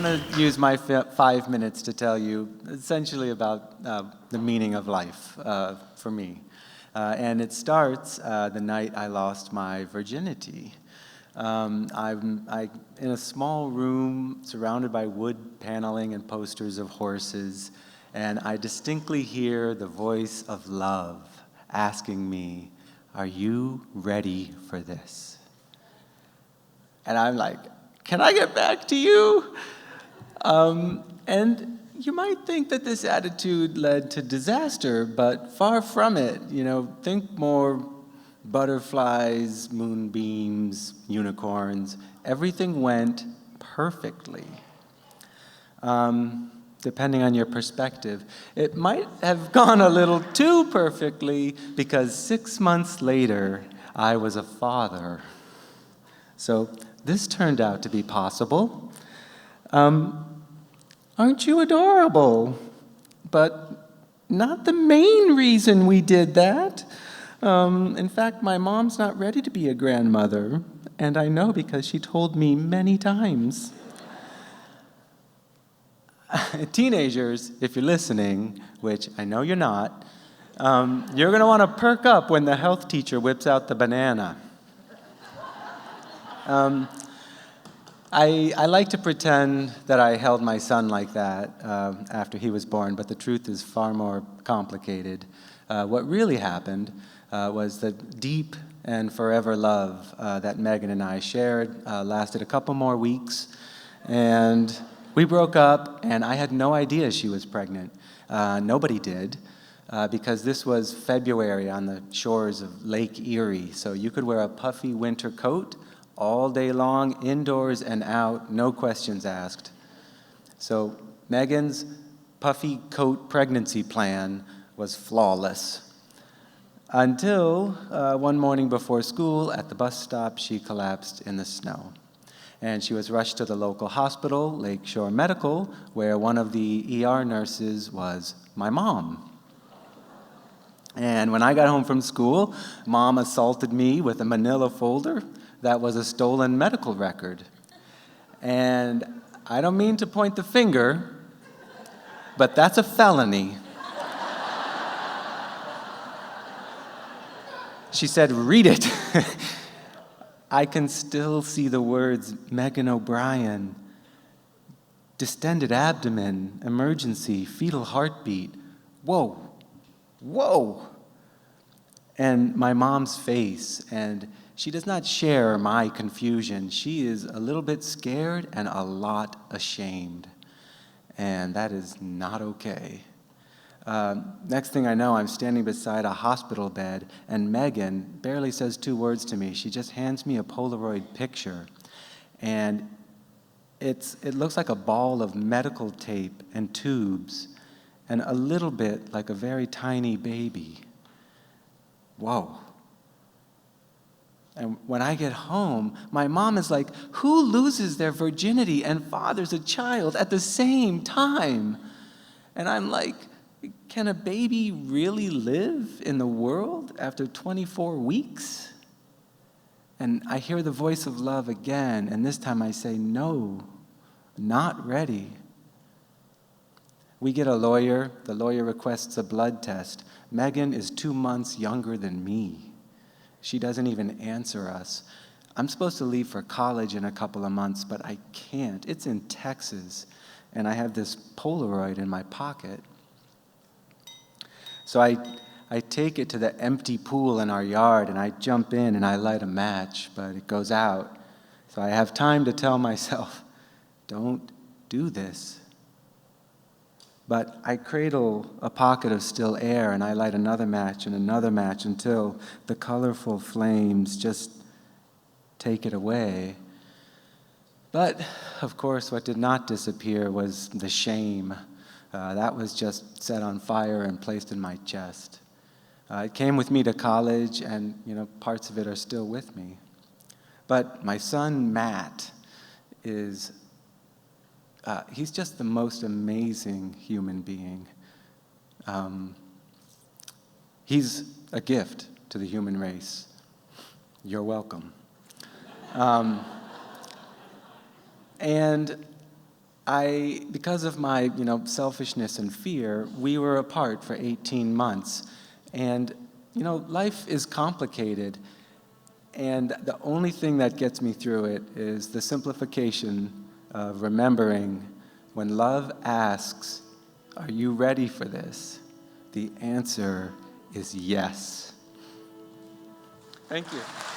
want to use my 5 minutes to tell you essentially about the meaning of life for me. And it starts the night I lost my virginity. I'm in a small room surrounded by wood paneling and posters of horses, and I distinctly hear the voice of love asking me, "Are you ready for this?" And I'm like, "Can I get back to you?" And you might think that this attitude led to disaster, but far from it. Think more butterflies, moonbeams, unicorns. Everything went perfectly. Depending on your perspective, it might have gone a little too perfectly because 6 months later, I was a father. So this turned out to be possible. Aren't you adorable? But not the main reason we did that. In fact, my mom's not ready to be a grandmother, and I know because she told me many times. Teenagers, if you're listening, which I know you're not, you're going to want to perk up when the health teacher whips out the banana. I like to pretend that I held my son like that after he was born, but the truth is far more complicated. What really happened was the deep and forever love that Megan and I shared lasted a couple more weeks, and we broke up, and I had no idea she was pregnant. Nobody did, because this was February on the shores of Lake Erie, so you could wear a puffy winter coat all day long, indoors and out, no questions asked. So Megan's puffy coat pregnancy plan was flawless. Until one morning before school, at the bus stop, she collapsed in the snow. And she was rushed to the local hospital, Lakeshore Medical, where one of the ER nurses was my mom. And when I got home from school, Mom assaulted me with a manila folder that was a stolen medical record. And I don't mean to point the finger, but that's a felony. She said, "Read it." I can still see the words Megan O'Brien, distended abdomen, emergency, fetal heartbeat. Whoa, whoa. And my mom's face, and she does not share my confusion. She is a little bit scared and a lot ashamed. And that is not okay. Next thing I know, I'm standing beside a hospital bed, and Megan barely says 2 words to me. She just hands me a Polaroid picture. And it looks like a ball of medical tape and tubes, and a little bit like a very tiny baby. Whoa. And when I get home, my mom is like, "Who loses their virginity and fathers a child at the same time?" And I'm like, can a baby really live in the world after 24 weeks? And I hear the voice of love again, and this time I say, "No, not ready." We get a lawyer. The lawyer requests a blood test. Megan is 2 months younger than me. She doesn't even answer us. I'm supposed to leave for college in a couple of months, but I can't. It's in Texas, and I have this Polaroid in my pocket. So I take it to the empty pool in our yard, and I jump in and I light a match, but it goes out. So I have time to tell myself, don't do this. But I cradle a pocket of still air, and I light another match until the colorful flames just take it away. But, of course, what did not disappear was the shame. That was just set on fire and placed in my chest. It came with me to college, and parts of it are still with me. But my son, Matt, he's just the most amazing human being. He's a gift to the human race. You're welcome. And because of my, selfishness and fear, we were apart for 18 months. And, life is complicated. And the only thing that gets me through it is the simplification of remembering when love asks, "Are you ready for this?" the answer is yes. Thank you.